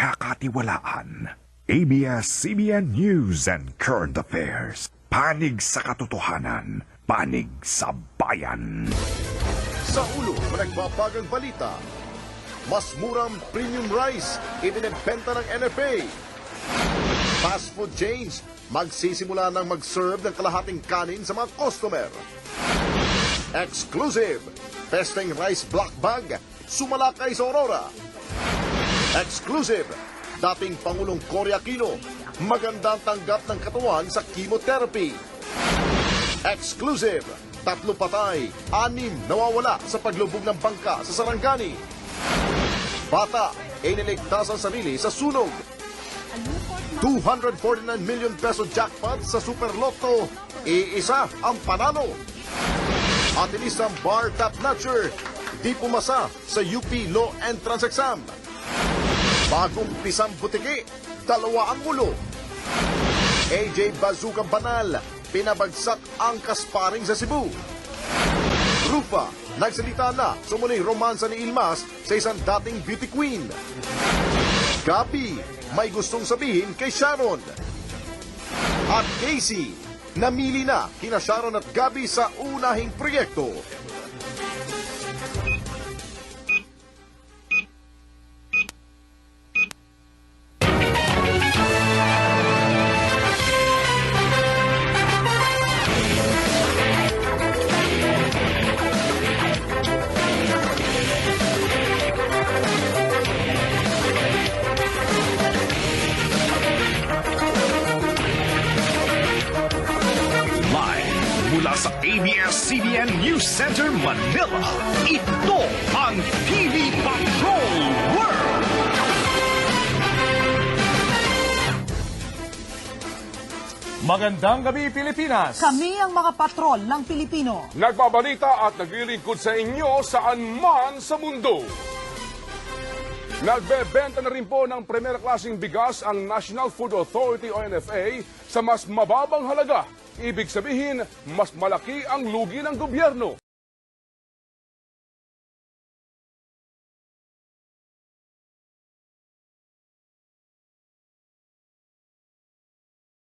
pinagkakatiwalaan. ABS-CBN News and Current Affairs. Panig sa katotohanan, panig sa bayan. Sa ulo, nagbabagang balita. Mas murang premium rice, ibinibenta ng NFA. Fast food chains, magsisimula ng mag-serve ng kalahating kanin sa mga customer. Exclusive, Pesting Rice Black Bag, sumalakay sa Aurora. Exclusive, dating Pangulong Cory Aquino, magandang tanggap ng katawan sa chemotherapy. Exclusive, 3 patay, 6 nawawala sa paglubog ng bangka sa Sarangani. Bata, iniligtas ang sarili sa sunog. 249 million peso jackpot sa Super Lotto, iisa ang panalo. At inisang bar top notcher, di pumasa sa UP Law Entrance Exam. Bagong pisang butiki, 2 ang ulo. AJ Bazooka Banal, pinabagsak ang kasparing sa Cebu. Rufa, nagsalita na sa muling romansa ni Ilmas sa isang dating beauty queen. Gabi, may gustong sabihin kay Sharon. At Casey, namili na kina Sharon at Gabi sa unahing proyekto. Mula sa ABS-CBN News Center, Manila, ito ang TV Patrol World! Magandang gabi, Pilipinas! Kami ang mga patrol ng Pilipino. Nagbabalita at naglilingkod sa inyo saan man sa mundo. Nagbebenta na rin po ng primera klaseng bigas ang National Food Authority o NFA sa mas mababang halaga. Ibig sabihin, mas malaki ang lugi ng gobyerno.